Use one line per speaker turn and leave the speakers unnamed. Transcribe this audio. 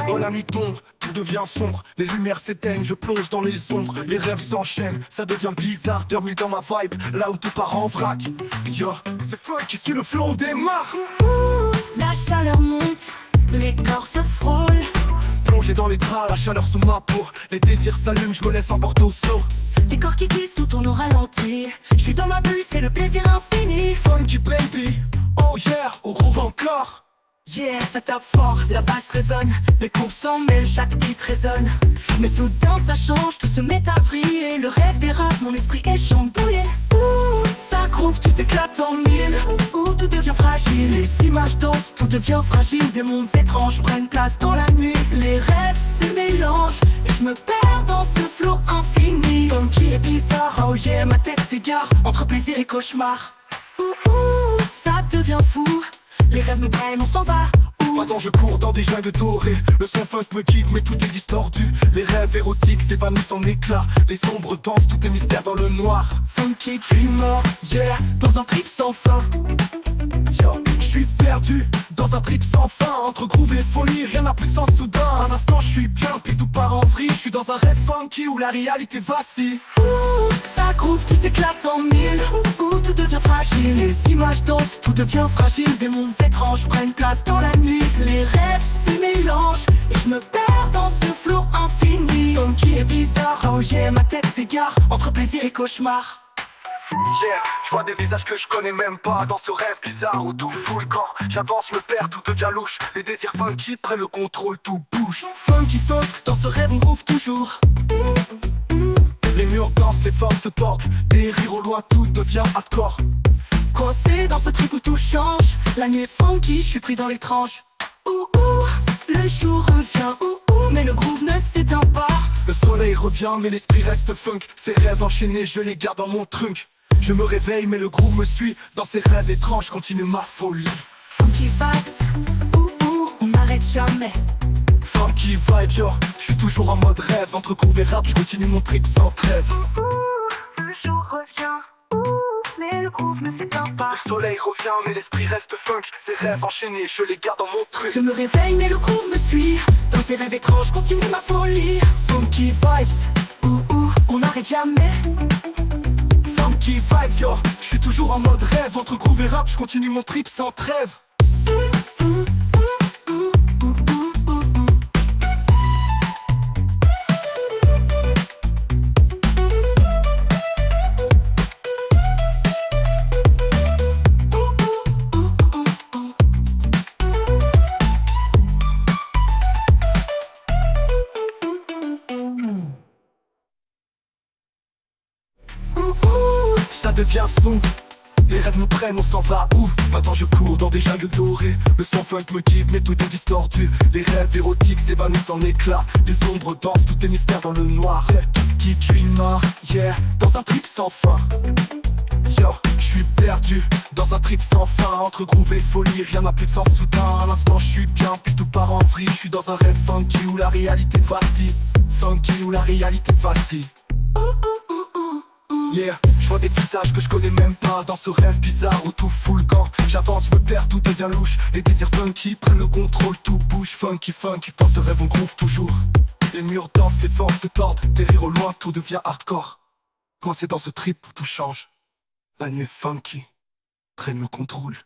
Quand la nuit tombe, tout devient sombre. Les lumières s'éteignent, je plonge dans les ombres. Les rêves s'enchaînent, ça devient bizarre. Dormi dans ma vibe, là où tout part en vrac. Yo, c'est funk, ici le flow on démarre.
La chaleur monte, les corps se frôlent.
Plongé dans les draps, la chaleur sous ma peau. Les désirs s'allument, je me laisse emporter au saut.
Les corps qui glissent, tout tourne au ralenti. Je suis dans ma bulle, c'est le plaisir infini.
Funky baby, oh yeah, on groove encore.
Yeah, ça tape fort, la basse résonne. Les courbes s'en mêlent, chaque beat résonne. Mais soudain ça change, tout se met à vriller. Le rêve dérape, mon esprit est chamboulé. Ouh, ça groove, tout s'éclate en mille. Ouh, tout devient fragile, les images dansent, tout devient fragile. Des mondes étranges prennent place dans la nuit. Les rêves se mélangent, et je me perds dans ce flot infini. Funky et bizarre, oh yeah, ma tête s'égare entre plaisir et cauchemar. Ouh, ça devient fou. Les rêves nous prennent, on s'en va.
Maintenant je cours dans des jungles dorées. Le son funk me guide mais tout est distordu. Les rêves érotiques s'évanouissent en éclats. Les ombres dansent, tout est mystère dans le noir.
Funky dreamer, yeah, dans un trip sans fin.
Yo, je suis perdu dans un trip sans fin. Entre groove et folie, rien n'a plus de sens soudain. Un instant je suis bien, puis tout part en vrille. Je suis dans un rêve funky où la réalité vacille.
Ça groove, tout s'éclate en mille. Tout devient fragile, les images dansent, tout devient fragile. Des mondes étranges prennent place dans la nuit. Les rêves se mélangent, et je me perds dans ce flot infini. Funky et bizarre, oh yeah, ma tête s'égare entre plaisir et cauchemar.
Yeah, je vois des visages que je connais même pas. Dans ce rêve bizarre où tout fout le camp. J'avance, me perds, tout devient louche. Les désirs funky prennent le contrôle, tout bouge.
Funky funk, dans ce rêve on groove toujours.
Les murs dansent, les formes se portent. Des rires au loin, tout devient hardcore.
Coincé dans ce truc où tout change. La nuit est funky, je suis pris dans les tranches. Le jour revient, mais le groove ne s'éteint pas.
Le soleil revient, mais l'esprit reste funk. Ces rêves enchaînés, je les garde dans mon trunk. Je me réveille, mais le groove me suit. Dans ces rêves étranges, continue ma folie.
Funky vibes, on n'arrête jamais.
Funky vibe, yo, je suis toujours en mode rêve. Entre groove et rap, je continue mon trip sans trêve.
Le jour revient, mais le groove ne s'éteint pas.
Le soleil revient, mais l'esprit reste funk. Ces rêves enchaînés, je les garde dans mon truc.
Je me réveille, mais le groove me suit. Dans ces rêves étranges, continue ma folie.
Funky vibes,
on n'arrête jamais.
Funky vibes, yo, je suis toujours en mode rêve. Entre groove et rap, je continue mon trip sans trêve. Ça devient fou, les rêves nous prennent, on s'en va où? Maintenant je cours dans des jungles dorées. Le son funk me guide mais tout est distordu. Les rêves érotiques s'évanouissent en éclats. Les ombres dansent, tout est mystère dans le noir. Qui dreamer, yeah, dans un trip sans fin. Yo, je suis perdu dans un trip sans fin. Entre groove et folie, rien n'a plus de sens soudain. À l'instant je suis bien, puis tout part en vrille. Je suis dans un rêve funky où la réalité vacille. Funky où la réalité vacille. Yeah, je vois des visages que je connais même pas. Dans ce rêve bizarre où tout fout le camp. J'avance, me perds, tout devient louche. Les désirs funky prennent le contrôle, tout bouge. Funky, funky, dans ce rêve on groove toujours. Les murs dansent, les formes se tordent. Des rires au loin, tout devient hardcore. Coincé dans ce trip où tout change. La nuit est funky, prennent le contrôle.